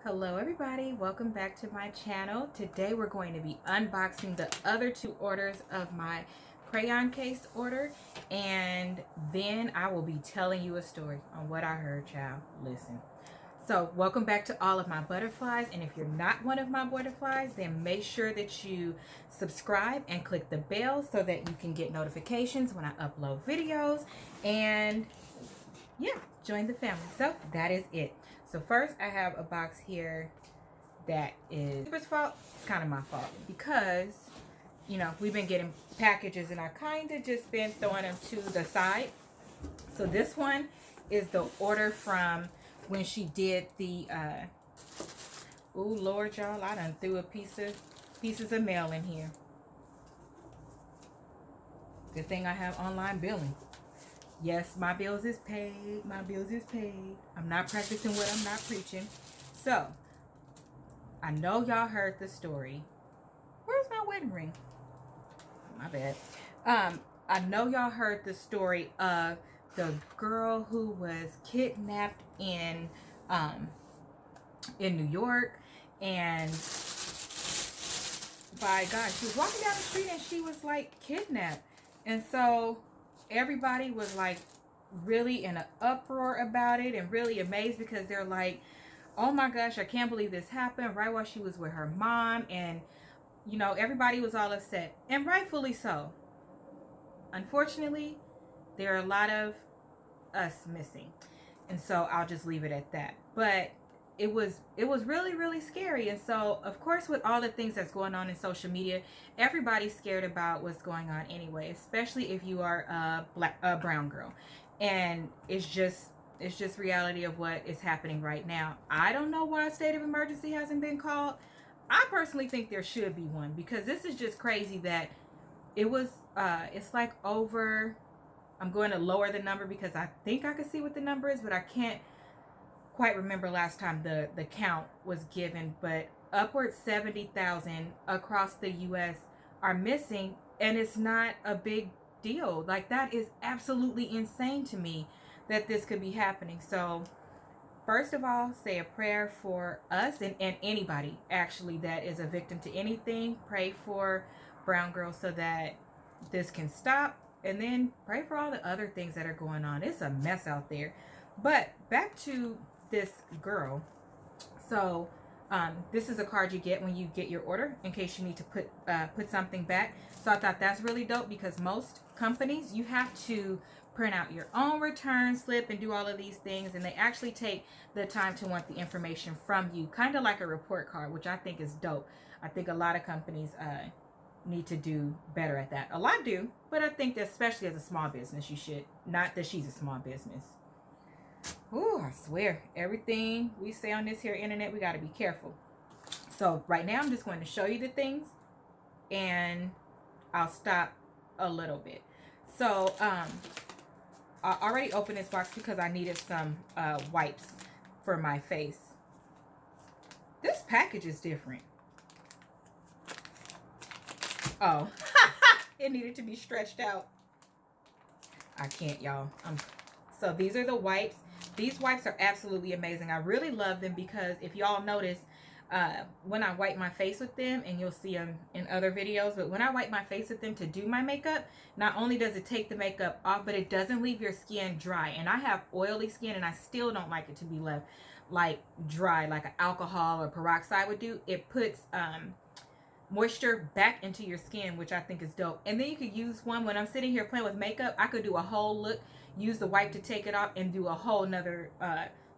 Hello everybody, welcome back to my channel. Today we're going to be unboxing the other two orders of my crayon case order, and then I will be telling you a story on what I heard, child. Listen. So welcome back to all of my butterflies, and if you're not one of my butterflies, then make sure that you subscribe and click the bell so that you can get notifications when I upload videos, and yeah, join the family. So that is it. So first I have a box here that is Super's fault. It's kind of my fault because, you know, we've been getting packages and I kind of just been throwing them to the side. So this one is the order from when she did the, oh Lord, y'all, I done threw pieces of mail in here. Good thing I have online billing. Yes, my bills is paid. My bills is paid. I'm not practicing what I'm not preaching. So, I know y'all heard the story. Where's my wedding ring? My bad. I know y'all heard the story of the girl who was kidnapped in New York, and by God, she was walking down the street and she was like kidnapped, and so everybody was like really in an uproar about it and really amazed because they're like, oh my gosh, I can't believe this happened right while she was with her mom. And you know, everybody was all upset, and rightfully so. Unfortunately, there are a lot of us missing, and so I'll just leave it at that. But it was really, really scary. And so of course, with all the things that's going on in social media, everybody's scared about what's going on anyway, especially if you are a brown girl. And it's just reality of what is happening right now. I don't know why a state of emergency hasn't been called. I personally think there should be one, because this is just crazy that it was it's like over, I'm going to lower the number because I think I can see what the number is, but I can't quite remember last time the count was given, but upwards 70,000 across the US are missing, and it's not a big deal. Like, that is absolutely insane to me that this could be happening. So first of all, say a prayer for us and anybody actually that is a victim to anything. Pray for brown girls so that this can stop, and then pray for all the other things that are going on. It's a mess out there. But back to this girl. So this is a card you get when you get your order in case you need to put something back. So I thought that's really dope, because most companies, you have to print out your own return slip and do all of these things, and they actually take the time to want the information from you, kind of like a report card, which I think is dope. I think a lot of companies need to do better at that. A lot do, but I think that especially as a small business, you should. Not that she's a small business. Ooh, I swear, everything we say on this here internet, we got to be careful. So right now, I'm just going to show you the things, and I'll stop a little bit. So I already opened this box because I needed some wipes for my face. This package is different. Oh, it needed to be stretched out. I can't, y'all. So these are the wipes. These wipes are absolutely amazing. I really love them because if y'all notice, when I wipe my face with them, and you'll see them in other videos, but when I wipe my face with them to do my makeup, not only does it take the makeup off, but it doesn't leave your skin dry. And I have oily skin, and I still don't like it to be left like dry, like an alcohol or peroxide would do. It puts moisture back into your skin, which I think is dope. And then you could use one when I'm sitting here playing with makeup. I could do a whole look, use the wipe to take it off, and do a whole nother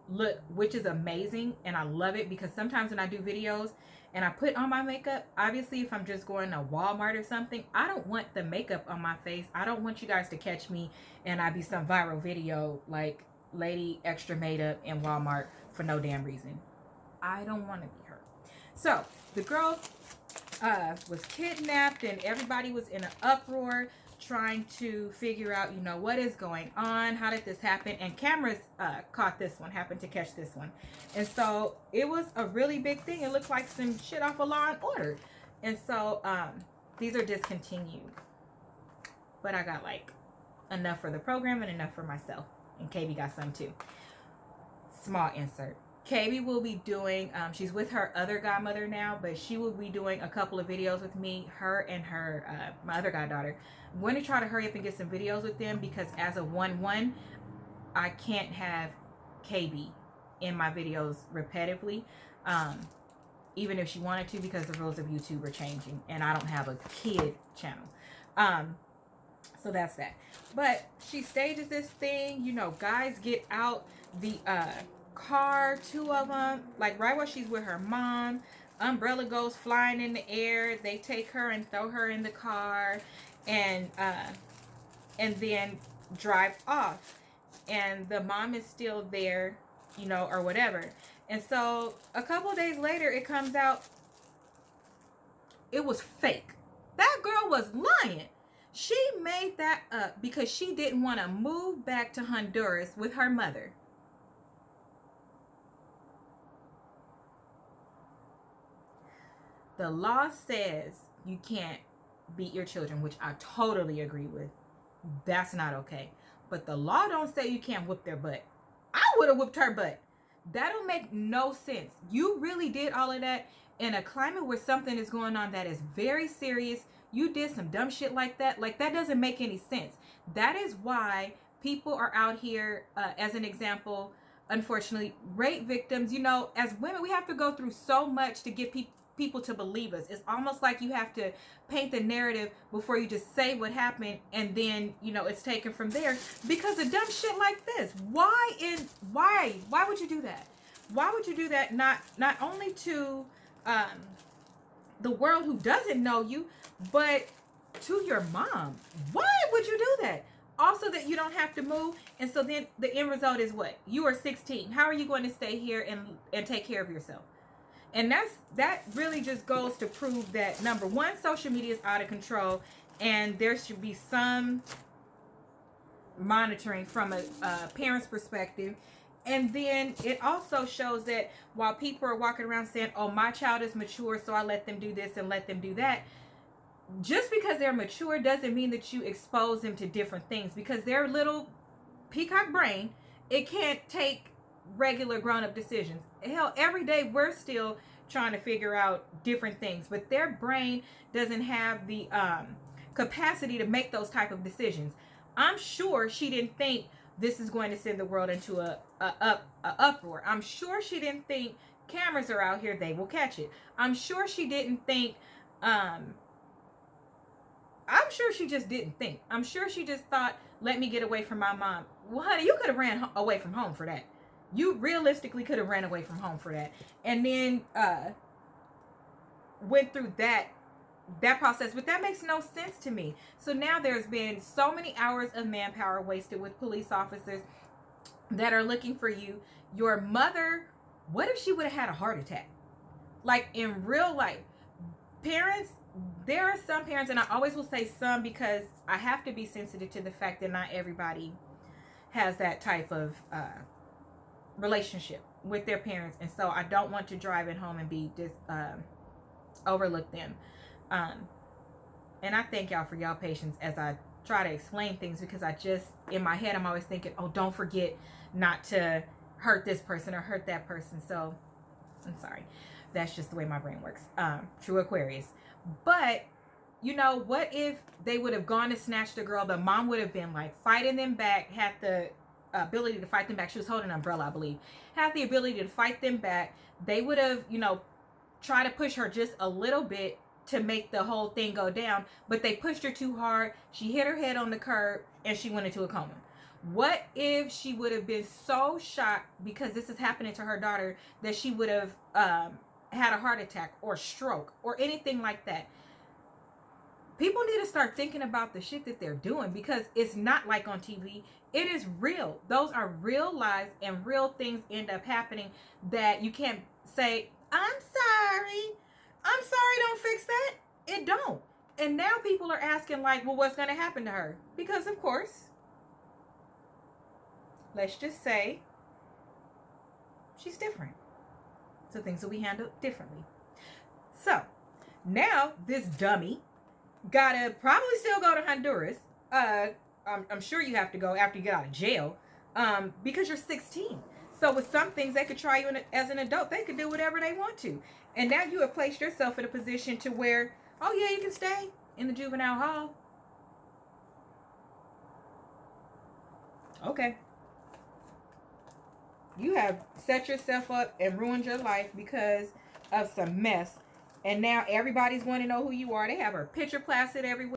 look, which is amazing. And I love it because sometimes when I do videos and I put on my makeup, obviously if I'm just going to Walmart or something, I don't want the makeup on my face. I don't want you guys to catch me and I be some viral video like lady extra made up in Walmart for no damn reason. I don't want to be her. So the girl was kidnapped, and everybody was in an uproar trying to figure out, you know, what is going on, how did this happen, and cameras caught this one, happened to catch this one, and so it was a really big thing. It looked like some shit off of Law and Order. And so these are discontinued, but I got like enough for the program and enough for myself, and KB got some too. Small insert. KB will be doing, she's with her other godmother now, but she will be doing a couple of videos with me, her and her, my other goddaughter. I'm going to try to hurry up and get some videos with them because as a 1-1, I can't have KB in my videos repetitively, even if she wanted to, because the rules of YouTube are changing and I don't have a kid channel. So that's that. But she stages this thing, you know, guys get out the car, 2 of them, like right while she's with her mom. Umbrella goes flying in the air. They take her and throw her in the car and then drive off. And the mom is still there, you know, or whatever. And so a couple of days later, it comes out it was fake. That girl was lying. She made that up because she didn't want to move back to Honduras with her mother. The law says you can't beat your children, which I totally agree with. That's not okay. But the law don't say you can't whip their butt. I would have whipped her butt. That don't make no sense. You really did all of that in a climate where something is going on that is very serious. You did some dumb shit like that. Like, that doesn't make any sense. That is why people are out here, as an example, unfortunately, rape victims. You know, as women, we have to go through so much to get people to believe us. It's almost like you have to paint the narrative before you just say what happened, and then, you know, it's taken from there because of dumb shit like this. Why would you do that? Why would you do that? Not only to the world who doesn't know you, but to your mom. Why would you do that? Also, that you don't have to move. And so then the end result is what? You are 16. How are you going to stay here and take care of yourself? And that really just goes to prove that, number one, social media is out of control, and there should be some monitoring from a parent's perspective. And then it also shows that while people are walking around saying, oh, my child is mature, so I let them do this and let them do that, just because they're mature doesn't mean that you expose them to different things, because their little peacock brain, it can't take regular grown-up decisions. Hell, every day we're still trying to figure out different things, but their brain doesn't have the capacity to make those type of decisions. I'm sure she didn't think this is going to send the world into a uproar. I'm sure she didn't think cameras are out here, they will catch it. I'm sure she didn't think I'm sure she just didn't think. I'm sure she just thought, let me get away from my mom. Well, honey, you could have ran away from home for that. You realistically could have ran away from home for that. And then went through that process. But that makes no sense to me. So now there's been so many hours of manpower wasted with police officers that are looking for you. Your mother, what if she would have had a heart attack? Like, in real life, parents, there are some parents, and I always will say some because I have to be sensitive to the fact that not everybody has that type of relationship with their parents, and so I don't want to drive it home and be overlook them. And I thank y'all for y'all patience as I try to explain things, because I just, in my head, I'm always thinking, oh, don't forget not to hurt this person or hurt that person. So I'm sorry. That's just the way my brain works. True Aquarius. But, you know, what if they would have gone to snatch the girl? The mom would have been like fighting them back, had the ability to fight them back. She was holding an umbrella, I believe. Had the ability to fight them back. They would have, you know, tried to push her just a little bit to make the whole thing go down. But they pushed her too hard. She hit her head on the curb and she went into a coma. What if she would have been so shocked because this is happening to her daughter that she would have had a heart attack or stroke or anything like that? People need to start thinking about the shit that they're doing, because it's not like on TV. It is real. Those are real lives, and real things end up happening that you can't say, I'm sorry, don't fix that. It don't. And now people are asking like, well, what's going to happen to her? Because of course, let's just say she's different. So things will be handled differently. So now this dummy gotta probably still go to Honduras. I'm sure you have to go after you get out of jail, because you're 16. So with some things, they could try you as an adult. They could do whatever they want to. And now you have placed yourself in a position to where, oh yeah, you can stay in the juvenile hall. Okay. You have set yourself up and ruined your life because of some mess. And now everybody's going to know who you are. They have her picture plastered everywhere.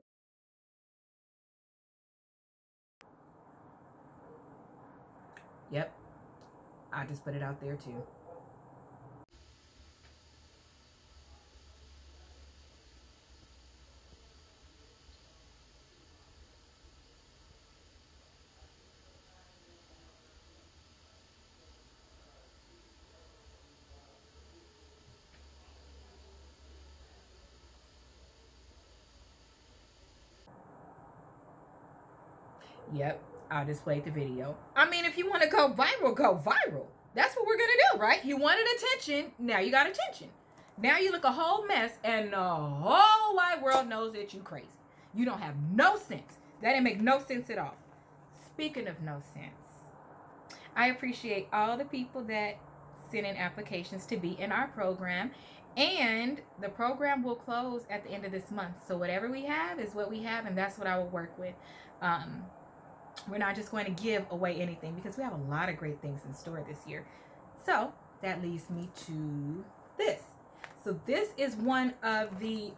Yep. I just put it out there too. Yep, I just played the video. I mean, if you want to go viral, go viral. That's what we're going to do, right? You wanted attention. Now you got attention. Now you look a whole mess, and the whole wide world knows that you crazy. You don't have no sense. That didn't make no sense at all. Speaking of no sense, I appreciate all the people that sent in applications to be in our program. And the program will close at the end of this month. So whatever we have is what we have, and that's what I will work with. We're not just going to give away anything because we have a lot of great things in store this year. So that leads me to this. So this is one of the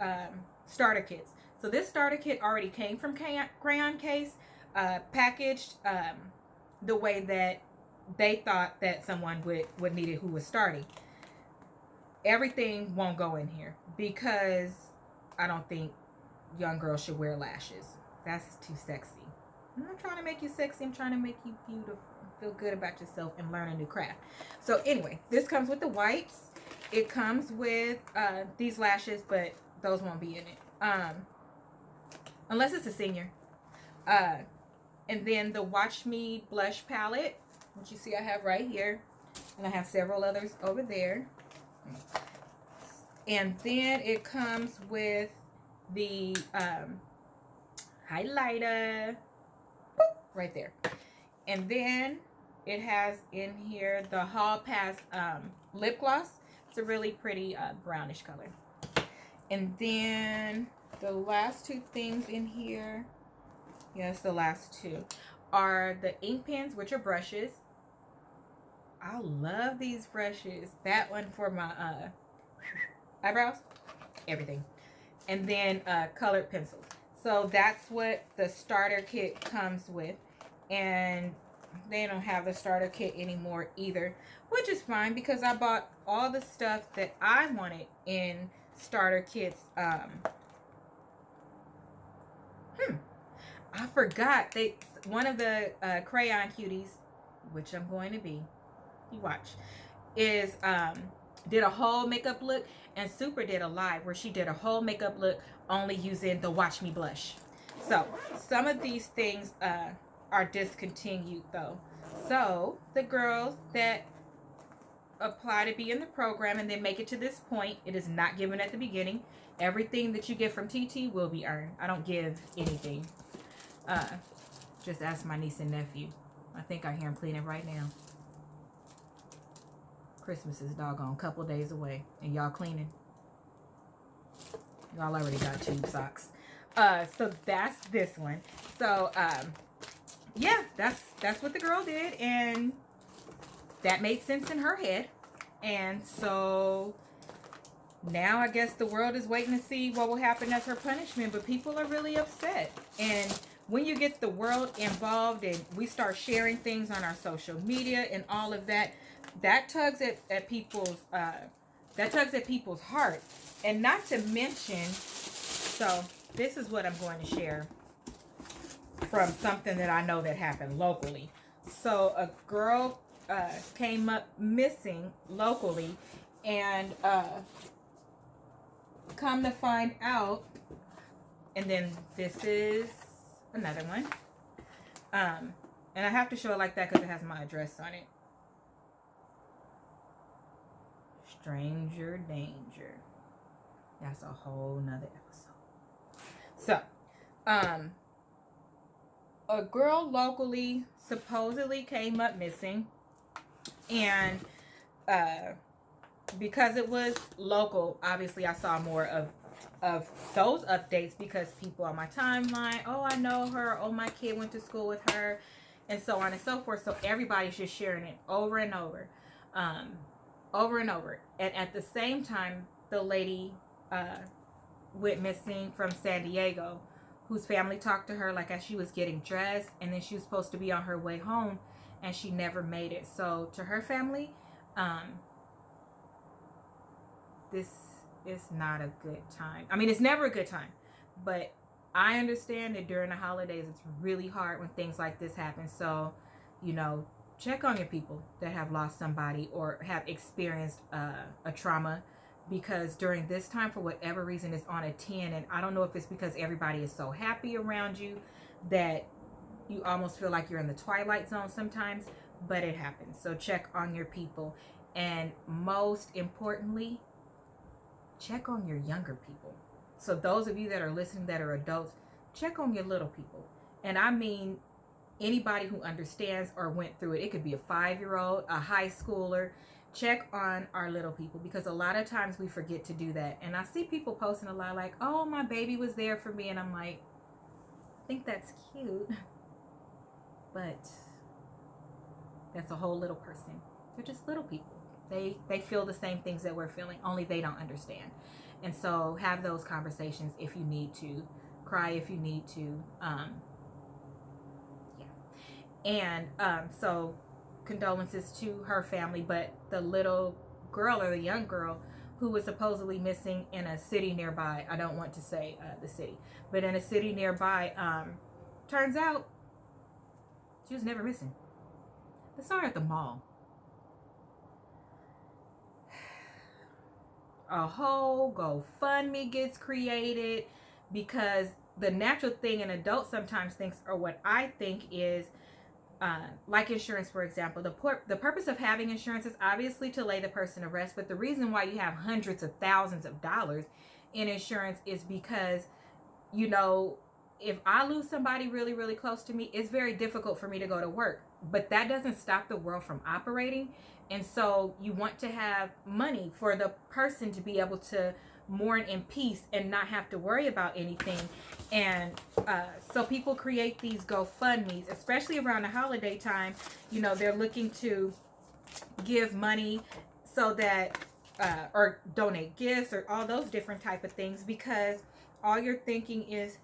starter kits. So this starter kit already came from Crayon case, packaged the way that they thought that someone would need it who was starting. Everything won't go in here because I don't think young girls should wear lashes. That's too sexy. I'm not trying to make you sexy. I'm trying to make you beautiful. Feel good about yourself and learn a new craft. So anyway, this comes with the wipes. It comes with these lashes, but those won't be in it. Unless it's a senior. And then the Watch Me blush palette, which you see I have right here. And I have several others over there. And then it comes with the highlighter. Boop, right there. And then it has in here the Hall Pass lip gloss. It's a really pretty brownish color. And then the last two things in here, yes, the last two, are the ink pens, which are brushes. I love these brushes. That one for my eyebrows, everything. And then colored pencils. So that's what the starter kit comes with. And they don't have the starter kit anymore either, which is fine because I bought all the stuff that I wanted in starter kits. I forgot one of the Crayon cuties, which I'm going to be, you watch, is did a whole makeup look, and Super did a live where she did a whole makeup look only using the Watch Me blush. So some of these things are discontinued though. So the girls that apply to be in the program and then make it to this point, it is not given at the beginning. Everything that you get from TT will be earned. I don't give anything. Just ask my niece and nephew. I think I hear him cleaning right now. Christmas is doggone a couple days away, and y'all cleaning. Y'all already got tube socks. So that's this one. So yeah, that's what the girl did, and that made sense in her head. And so now I guess the world is waiting to see what will happen as her punishment, but people are really upset. And when you get the world involved and we start sharing things on our social media and all of that, that tugs at people's heart. And not to mention, so this is what I'm going to share from something that I know that happened locally. So a girl came up missing locally, and come to find out, and then this is another one. And I have to show it like that because it has my address on it. Stranger danger. That's a whole nother episode. So, a girl locally supposedly came up missing. And because it was local, obviously I saw more of those updates because people on my timeline, oh, I know her, oh, my kid went to school with her, and so on and so forth. So everybody's just sharing it over and over, over and over. And at the same time, the lady went missing from San Diego, whose family talked to her like as she was getting dressed, and then she was supposed to be on her way home, and she never made it. So to her family, this is not a good time. I mean, it's never a good time, but I understand that during the holidays, it's really hard when things like this happen. So, you know, check on your people that have lost somebody or have experienced a trauma, because during this time, for whatever reason, it's on a 10. And I don't know if it's because everybody is so happy around you that you almost feel like you're in the twilight zone sometimes, but it happens. So check on your people. And most importantly, check on your younger people. So those of you that are listening that are adults, check on your little people. And I mean anybody who understands or went through it. It could be a 5-year-old, a high schooler. Check on our little people, because a lot of times we forget to do that. And I see people posting a lot like, oh, my baby was there for me. And I'm like, I think that's cute, but that's a whole little person. They're just little people. They feel the same things that we're feeling, only they don't understand. And so have those conversations if you need to. Cry if you need to. Yeah. And so condolences to her family, but the little girl, or the young girl, who was supposedly missing in a city nearby, I don't want to say the city, but in a city nearby, turns out she was never missing. I saw her at the mall. A whole GoFundMe gets created, because the natural thing an adult sometimes thinks, or what I think is, like insurance, for example, the purpose of having insurance is obviously to lay the person to rest, but the reason why you have hundreds of thousands of dollars in insurance is because, you know, if I lose somebody really, really close to me, it's very difficult for me to go to work, but that doesn't stop the world from operating. And so you want to have money for the person to be able to mourn in peace and not have to worry about anything. And so people create these GoFundMes, especially around the holiday time. You know, they're looking to give money so that, or donate gifts or all those different type of things, because all you're thinking is,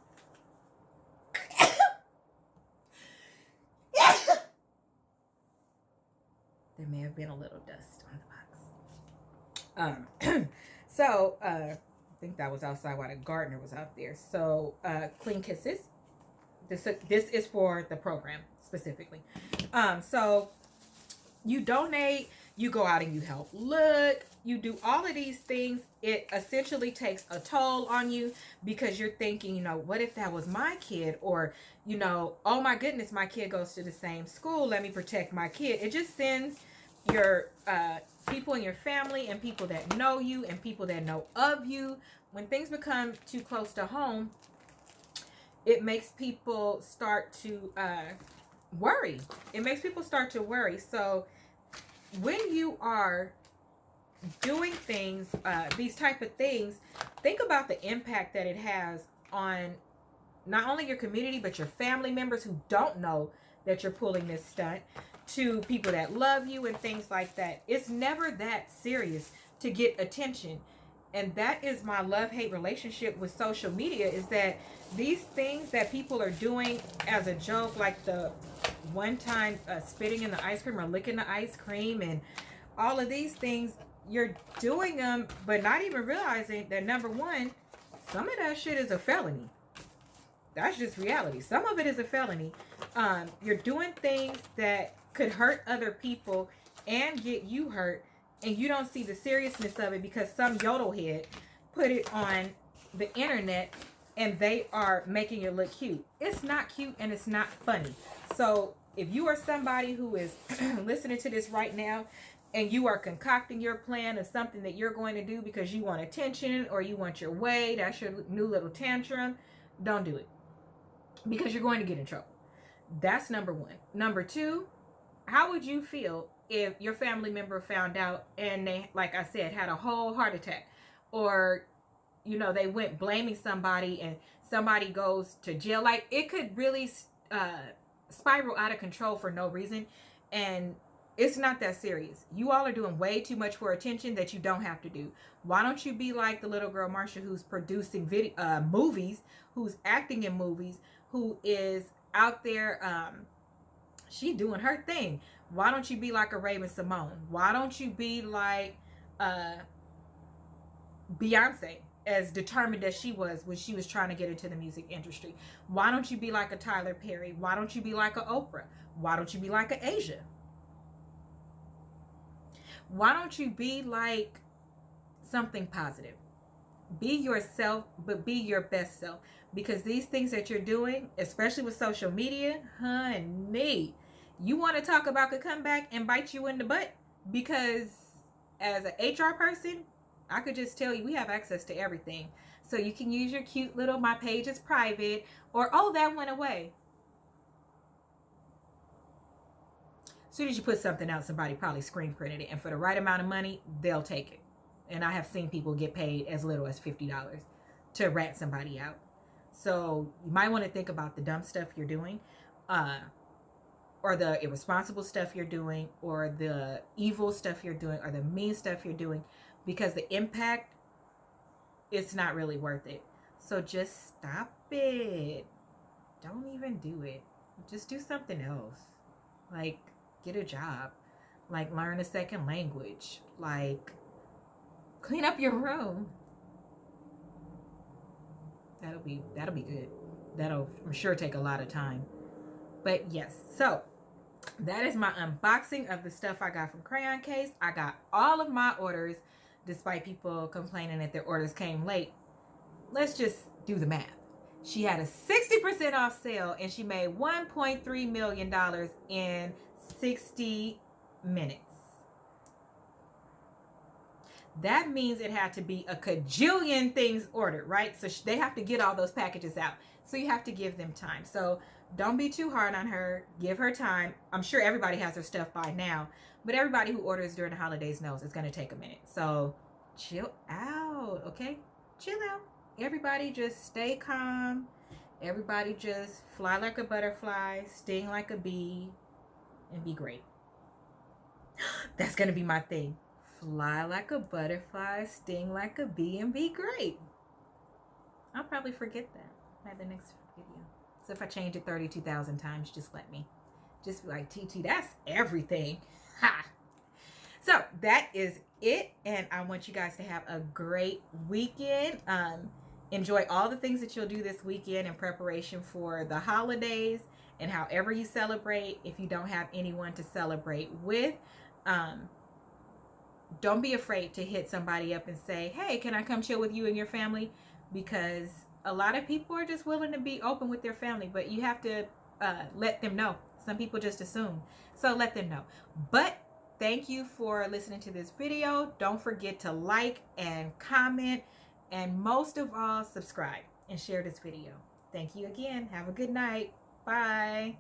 there may have been a little dust on the box. So, I think that was outside while the gardener was out there. So, clean kisses. This is for the program specifically. So, you donate, you go out and you help look, you do all of these things. It essentially takes a toll on you, because you're thinking, you know, what if that was my kid? Or, you know, oh my goodness, my kid goes to the same school, let me protect my kid. It just sends your people in your family, and people that know you, and people that know of you, when things become too close to home, it makes people start to worry. It makes people start to worry. So when you are doing things, these type of things, think about the impact that it has on not only your community, but your family members who don't know that you're pulling this stunt, to people that love you and things like that. It's never that serious to get attention. And that is my love-hate relationship with social media, is that these things that people are doing as a joke, like the one time spitting in the ice cream or licking the ice cream, and all of these things, you're doing them, but not even realizing that, number one, some of that shit is a felony. That's just reality. Some of it is a felony. You're doing things that could hurt other people and get you hurt, and you don't see the seriousness of it because some yodelhead put it on the internet and they are making it look cute. It's not cute and it's not funny. So if you are somebody who is listening to this right now and you are concocting your plan of something that you're going to do because you want attention or you want your way, that's your new little tantrum, don't do it, because you're going to get in trouble. That's number one. Number two, how would you feel if your family member found out and they, like I said, had a whole heart attack, or, you know, they went blaming somebody and somebody goes to jail. Like, it could really spiral out of control for no reason. And it's not that serious. You all are doing way too much for attention that you don't have to do. Why don't you be like the little girl Marsha, who's producing movies, who's acting in movies, who is out there, she doing her thing. Why don't you be like a Raven Simone? Why don't you be like Beyonce, as determined as she was when she was trying to get into the music industry? Why don't you be like a Tyler Perry? Why don't you be like a Oprah? Why don't you be like a Asia? Why don't you be like something positive? Be yourself, but be your best self. Because these things that you're doing, especially with social media, honey, you want to talk about could come back and bite you in the butt. Because as an HR person, I could just tell you we have access to everything. So you can use your cute little "my page is private," or "oh, that went away." As soon as you put something out, somebody probably screen printed it, and for the right amount of money, they'll take it. And I have seen people get paid as little as $50 to rat somebody out. So you might want to think about the dumb stuff you're doing, or the irresponsible stuff you're doing, or the evil stuff you're doing, or the mean stuff you're doing, because the impact, it's not really worth it. So just stop it. Don't even do it. Just do something else. Like, get a job. Like, learn a second language. Like, clean up your room. That'll be good. That'll, I'm sure, take a lot of time. But yes, so that is my unboxing of the stuff I got from Crayon Case. I got all of my orders, despite people complaining that their orders came late. Let's just do the math. She had a 60% off sale, and she made $1.3 million in 60 minutes. That means it had to be a cajillion things ordered, right? So they have to get all those packages out. So you have to give them time. So don't be too hard on her. Give her time. I'm sure everybody has their stuff by now, but everybody who orders during the holidays knows it's going to take a minute. So chill out, okay? Chill out. Everybody just stay calm. Everybody just fly like a butterfly, sting like a bee, and be great. That's going to be my thing. Fly like a butterfly, sting like a bee, and be great. I'll probably forget that by the next video. So if I change it 32,000 times, just let me. Just be like, TT, that's everything. Ha! So that is it. And I want you guys to have a great weekend. Enjoy all the things that you'll do this weekend in preparation for the holidays and however you celebrate. If you don't have anyone to celebrate with, don't be afraid to hit somebody up and say, hey, can I come chill with you and your family? Because a lot of people are just willing to be open with their family, but you have to let them know. Some people just assume. So let them know. But thank you for listening to this video. Don't forget to like and comment, and most of all, subscribe and share this video. Thank you again. Have a good night. Bye.